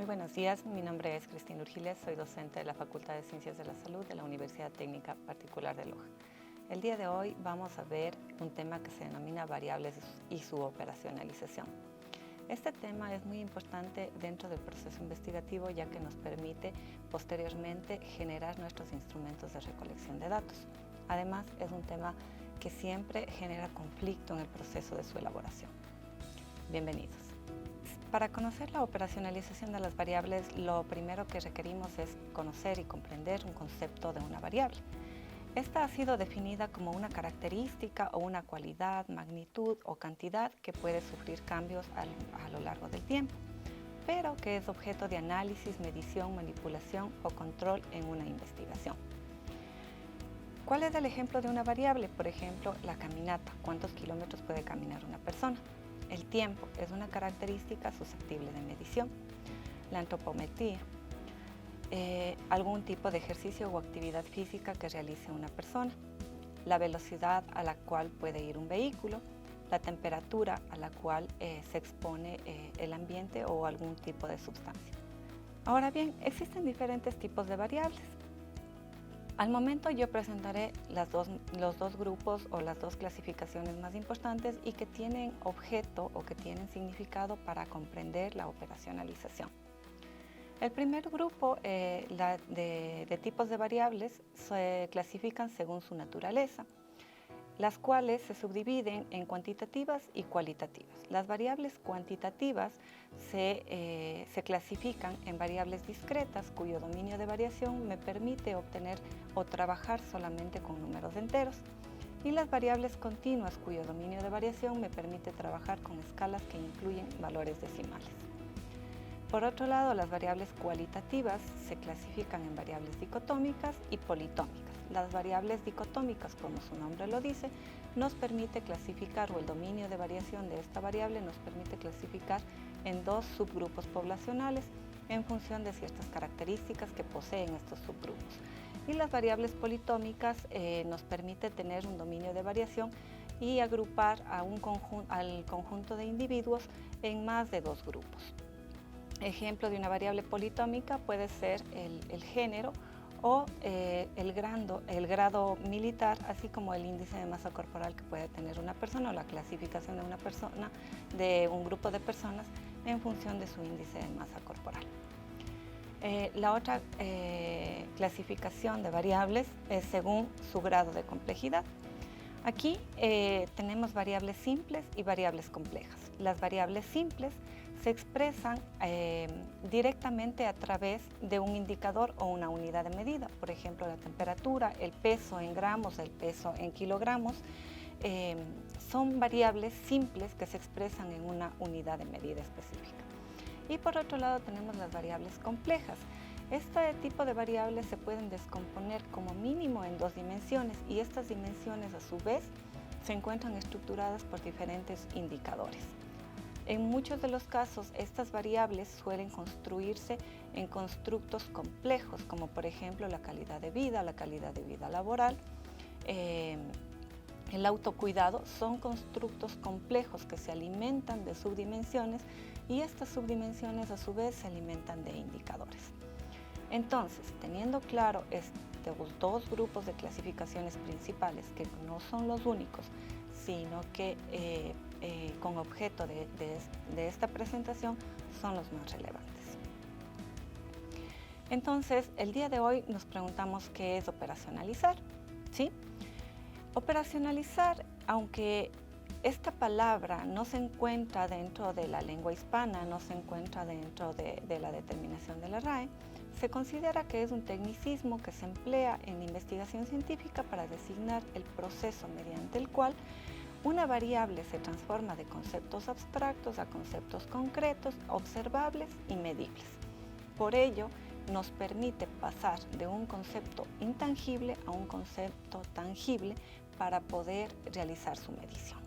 Muy buenos días, mi nombre es Cristina Urgiles, soy docente de la Facultad de Ciencias de la Salud de la Universidad Técnica Particular de Loja. El día de hoy vamos a ver un tema que se denomina variables y su operacionalización. Este tema es muy importante dentro del proceso investigativo ya que nos permite posteriormente generar nuestros instrumentos de recolección de datos. Además, es un tema que siempre genera conflicto en el proceso de su elaboración. Bienvenidos. Para conocer la operacionalización de las variables, lo primero que requerimos es conocer y comprender un concepto de una variable. Esta ha sido definida como una característica o una cualidad, magnitud o cantidad que puede sufrir cambios a lo largo del tiempo, pero que es objeto de análisis, medición, manipulación o control en una investigación. ¿Cuál es el ejemplo de una variable? Por ejemplo, la caminata. ¿Cuántos kilómetros puede caminar una persona? El tiempo es una característica susceptible de medición. La antropometría, algún tipo de ejercicio o actividad física que realice una persona. La velocidad a la cual puede ir un vehículo. La temperatura a la cual se expone el ambiente o algún tipo de sustancia. Ahora bien, existen diferentes tipos de variables. Al momento yo presentaré los dos grupos o las dos clasificaciones más importantes y que tienen objeto o que tienen significado para comprender la operacionalización. El primer grupo de tipos de variables se clasifican según su naturaleza, las cuales se subdividen en cuantitativas y cualitativas. Las variables cuantitativas se clasifican en variables discretas cuyo dominio de variación me permite obtener o trabajar solamente con números enteros, y las variables continuas cuyo dominio de variación me permite trabajar con escalas que incluyen valores decimales. Por otro lado, las variables cualitativas se clasifican en variables dicotómicas y politómicas. Las variables dicotómicas, como su nombre lo dice, nos permite clasificar, o el dominio de variación de esta variable nos permite clasificar en dos subgrupos poblacionales en función de ciertas características que poseen estos subgrupos. Y las variables politómicas nos permite tener un dominio de variación y agrupar al conjunto de individuos en más de dos grupos. Ejemplo de una variable politómica puede ser el género o el grado militar, así como el índice de masa corporal que puede tener una persona o la clasificación de una persona, de un grupo de personas en función de su índice de masa corporal. La otra clasificación de variables es según su grado de complejidad. Aquí tenemos variables simples y variables complejas. Las variables simples se expresan directamente a través de un indicador o una unidad de medida. Por ejemplo, la temperatura, el peso en gramos, el peso en kilogramos. Son variables simples que se expresan en una unidad de medida específica. Y por otro lado tenemos las variables complejas. Este tipo de variables se pueden descomponer como mínimo en dos dimensiones, y estas dimensiones a su vez se encuentran estructuradas por diferentes indicadores. En muchos de los casos estas variables suelen construirse en constructos complejos, como por ejemplo la calidad de vida laboral, el autocuidado. Son constructos complejos que se alimentan de subdimensiones, y estas subdimensiones a su vez se alimentan de indicadores. Entonces, teniendo claro estos dos grupos de clasificaciones principales, que no son los únicos, sino que con objeto de esta presentación son los más relevantes. Entonces, el día de hoy nos preguntamos qué es operacionalizar, ¿sí? Operacionalizar, aunque esta palabra no se encuentra dentro de la lengua hispana, no se encuentra dentro de la determinación de la RAE, se considera que es un tecnicismo que se emplea en investigación científica para designar el proceso mediante el cual una variable se transforma de conceptos abstractos a conceptos concretos, observables y medibles. Por ello, nos permite pasar de un concepto intangible a un concepto tangible para poder realizar su medición.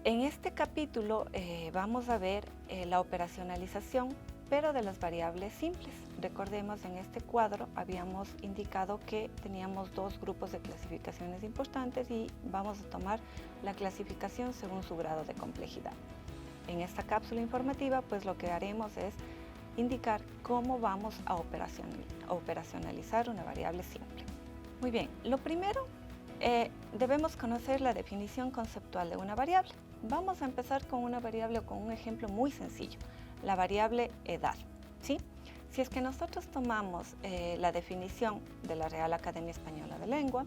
En este capítulo vamos a ver la operacionalización, pero de las variables simples. Recordemos, en este cuadro habíamos indicado que teníamos dos grupos de clasificaciones importantes y vamos a tomar la clasificación según su grado de complejidad. En esta cápsula informativa, pues lo que haremos es indicar cómo vamos a operacionalizar una variable simple. Muy bien, lo primero, debemos conocer la definición conceptual de una variable. Vamos a empezar con una variable o con un ejemplo muy sencillo, la variable edad, ¿sí? Si es que nosotros tomamos la definición de la Real Academia Española de Lengua,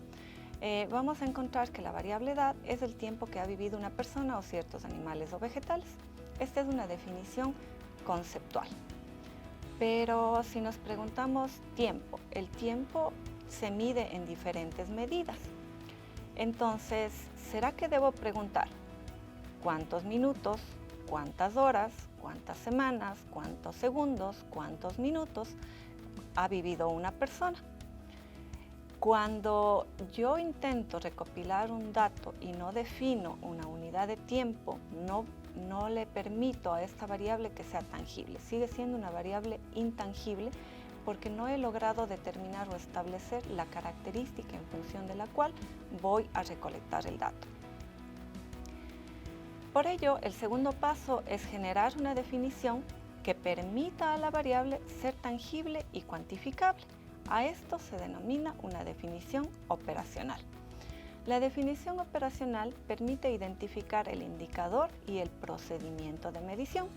vamos a encontrar que la variable edad es el tiempo que ha vivido una persona o ciertos animales o vegetales. Esta es una definición conceptual. Pero si nos preguntamos tiempo, el tiempo se mide en diferentes medidas. Entonces, ¿será que debo preguntar cuántos minutos, cuántas horas, cuántas semanas, cuántos segundos, cuántos minutos ha vivido una persona? Cuando yo intento recopilar un dato y no defino una unidad de tiempo, no le permito a esta variable que sea tangible. Sigue siendo una variable intangible porque no he logrado determinar o establecer la característica en función de la cual voy a recolectar el dato. Por ello, el segundo paso es generar una definición que permita a la variable ser tangible y cuantificable. A esto se denomina una definición operacional. La definición operacional permite identificar el indicador y el procedimiento de medición.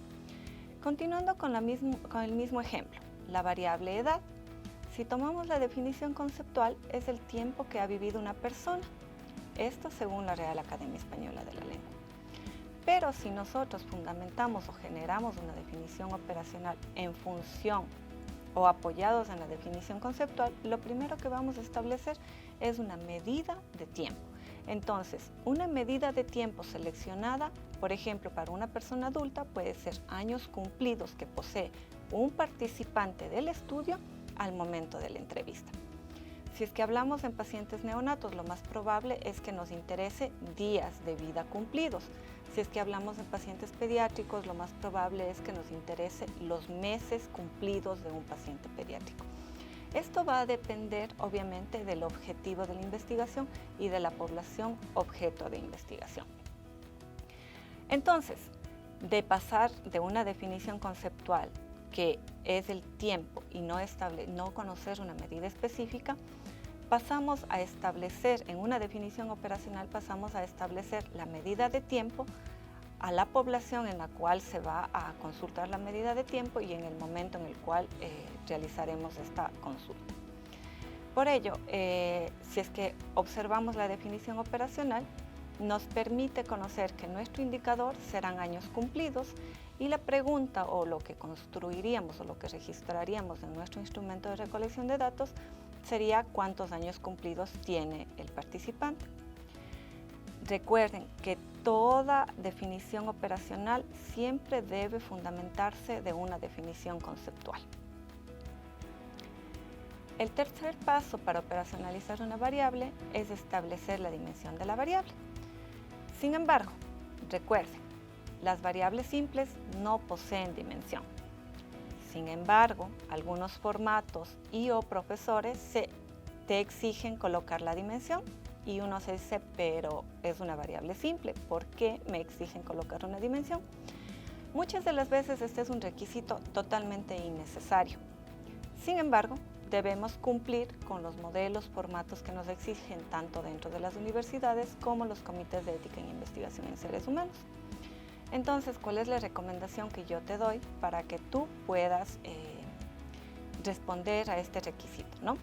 Continuando con el mismo ejemplo, la variable edad. Si tomamos la definición conceptual, es el tiempo que ha vivido una persona. Esto según la Real Academia Española de la Lengua. Pero si nosotros fundamentamos o generamos una definición operacional en función o apoyados en la definición conceptual, lo primero que vamos a establecer es una medida de tiempo. Entonces, una medida de tiempo seleccionada, por ejemplo, para una persona adulta, puede ser años cumplidos que posee un participante del estudio al momento de la entrevista. Si es que hablamos en pacientes neonatos, lo más probable es que nos interese días de vida cumplidos. Si es que hablamos en pacientes pediátricos, lo más probable es que nos interese los meses cumplidos de un paciente pediátrico. Esto va a depender, obviamente, del objetivo de la investigación y de la población objeto de investigación. Entonces, de pasar de una definición conceptual que es el tiempo y no conocer una medida específica, pasamos a establecer, en una definición operacional, pasamos a establecer la medida de tiempo a la población en la cual se va a consultar la medida de tiempo y en el momento en el cual realizaremos esta consulta. Por ello, si es que observamos la definición operacional, nos permite conocer que nuestro indicador serán años cumplidos y la pregunta o lo que construiríamos o lo que registraríamos en nuestro instrumento de recolección de datos sería cuántos años cumplidos tiene el participante. Recuerden que toda definición operacional siempre debe fundamentarse de una definición conceptual. El tercer paso para operacionalizar una variable es establecer la dimensión de la variable. Sin embargo, recuerden, las variables simples no poseen dimensión. Sin embargo, algunos formatos o profesores te exigen colocar la dimensión y uno se dice, pero es una variable simple, ¿por qué me exigen colocar una dimensión? Muchas de las veces este es un requisito totalmente innecesario. Sin embargo, debemos cumplir con los modelos, formatos que nos exigen tanto dentro de las universidades como los comités de ética e investigación en seres humanos. Entonces, ¿cuál es la recomendación que yo te doy para que tú puedas responder a este requisito, ¿no?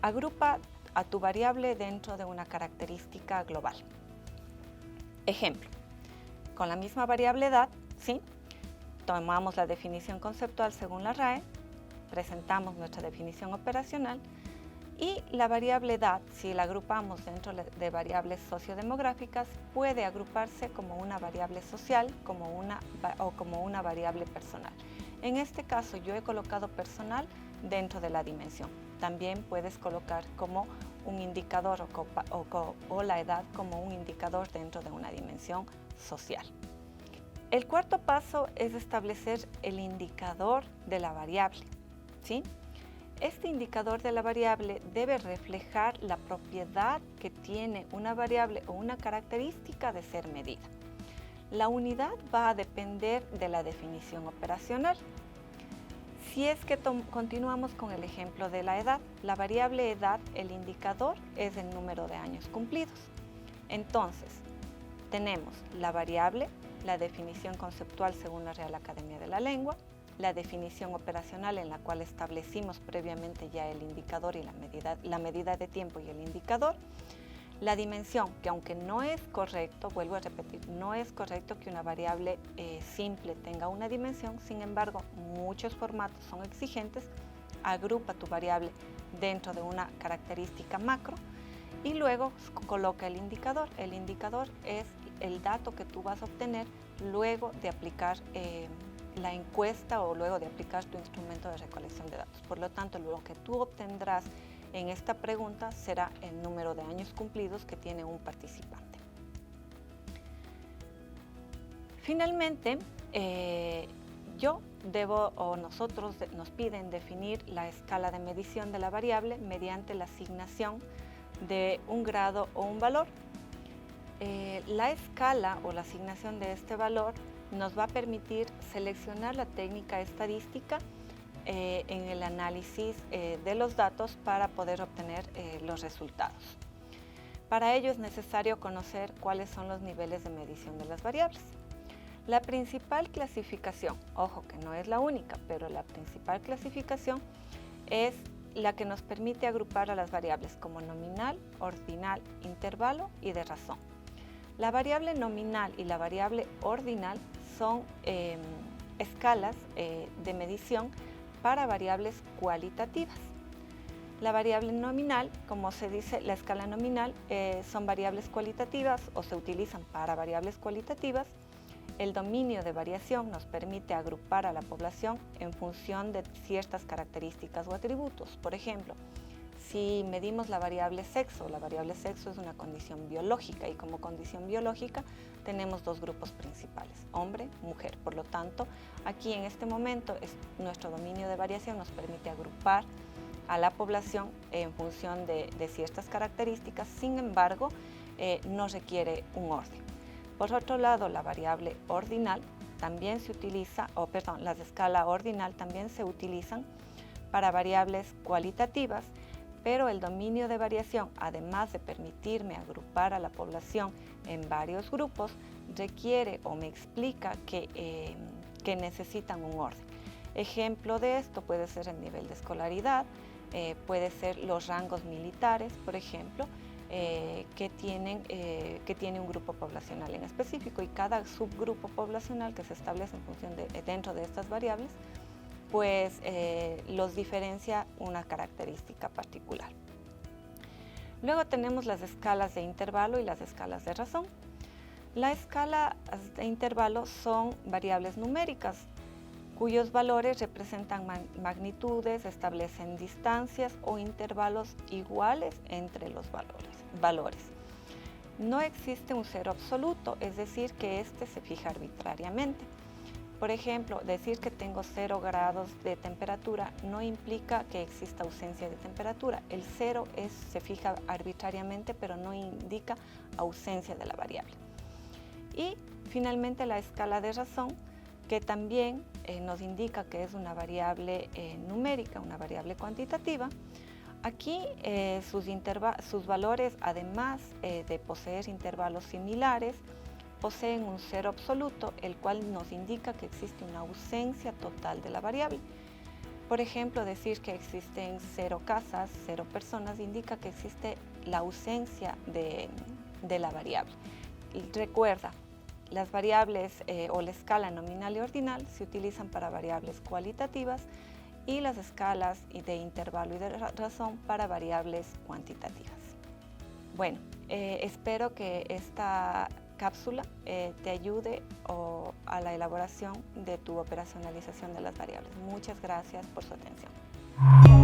Agrupa a tu variable dentro de una característica global. Ejemplo, con la misma variable edad, ¿sí? Tomamos la definición conceptual según la RAE, presentamos nuestra definición operacional y la variable edad, si la agrupamos dentro de variables sociodemográficas, puede agruparse como una variable social o como una variable personal. En este caso, yo he colocado personal dentro de la dimensión. También puedes colocar como un indicador o la edad como un indicador dentro de una dimensión social. El cuarto paso es establecer el indicador de la variable, ¿sí? Este indicador de la variable debe reflejar la propiedad que tiene una variable o una característica de ser medida. La unidad va a depender de la definición operacional. Si es que continuamos con el ejemplo de la edad, la variable edad, el indicador es el número de años cumplidos. Entonces, tenemos la variable, la definición conceptual según la Real Academia de la Lengua, la definición operacional en la cual establecimos previamente ya el indicador y la medida de tiempo y el indicador, la dimensión, que aunque no es correcto, vuelvo a repetir, no es correcto que una variable simple tenga una dimensión, sin embargo, muchos formatos son exigentes, agrupa tu variable dentro de una característica macro y luego coloca el indicador. El indicador es el dato que tú vas a obtener luego de aplicar la encuesta o luego de aplicar tu instrumento de recolección de datos. Por lo tanto, lo que tú obtendrás en esta pregunta será el número de años cumplidos que tiene un participante. Finalmente, nosotros nos piden definir la escala de medición de la variable mediante la asignación de un grado o un valor. La escala o la asignación de este valor nos va a permitir seleccionar la técnica estadística en el análisis de los datos para poder obtener los resultados. Para ello es necesario conocer cuáles son los niveles de medición de las variables. La principal clasificación, ojo que no es la única, pero la principal clasificación es la que nos permite agrupar a las variables como nominal, ordinal, intervalo y de razón. La variable nominal y la variable ordinal son escalas de medición para variables cualitativas. La variable nominal, como se dice, la escala nominal son variables cualitativas o se utilizan para variables cualitativas. El dominio de variación nos permite agrupar a la población en función de ciertas características o atributos. Por ejemplo, si medimos la variable sexo es una condición biológica y como condición biológica tenemos dos grupos principales, hombre, mujer. Por lo tanto, aquí en este momento nuestro dominio de variación nos permite agrupar a la población en función de ciertas características, sin embargo, no requiere un orden. Por otro lado, la variable ordinal también se utiliza, las de escala ordinal también se utilizan para variables cualitativas, pero el dominio de variación, además de permitirme agrupar a la población en varios grupos, requiere o me explica que necesitan un orden. Ejemplo de esto puede ser el nivel de escolaridad, puede ser los rangos militares, por ejemplo, que tiene un grupo poblacional en específico y cada subgrupo poblacional que se establece en función dentro de estas variables, pues los diferencia una característica particular. Luego tenemos las escalas de intervalo y las escalas de razón. Las escalas de intervalo son variables numéricas cuyos valores representan magnitudes, establecen distancias o intervalos iguales entre los valores. No existe un cero absoluto, es decir, que este se fija arbitrariamente. Por ejemplo, decir que tengo 0 grados de temperatura no implica que exista ausencia de temperatura. El 0 se fija arbitrariamente, pero no indica ausencia de la variable. Y finalmente la escala de razón, que también nos indica que es una variable numérica, una variable cuantitativa. Aquí sus valores, además de poseer intervalos similares, poseen un cero absoluto, el cual nos indica que existe una ausencia total de la variable. Por ejemplo, decir que existen 0 casas, 0 personas, indica que existe la ausencia de la variable. Y recuerda, las variables o la escala nominal y ordinal se utilizan para variables cualitativas y las escalas de intervalo y de razón para variables cuantitativas. Bueno, espero que esta cápsula te ayude a la elaboración de tu operacionalización de las variables. Muchas gracias por su atención.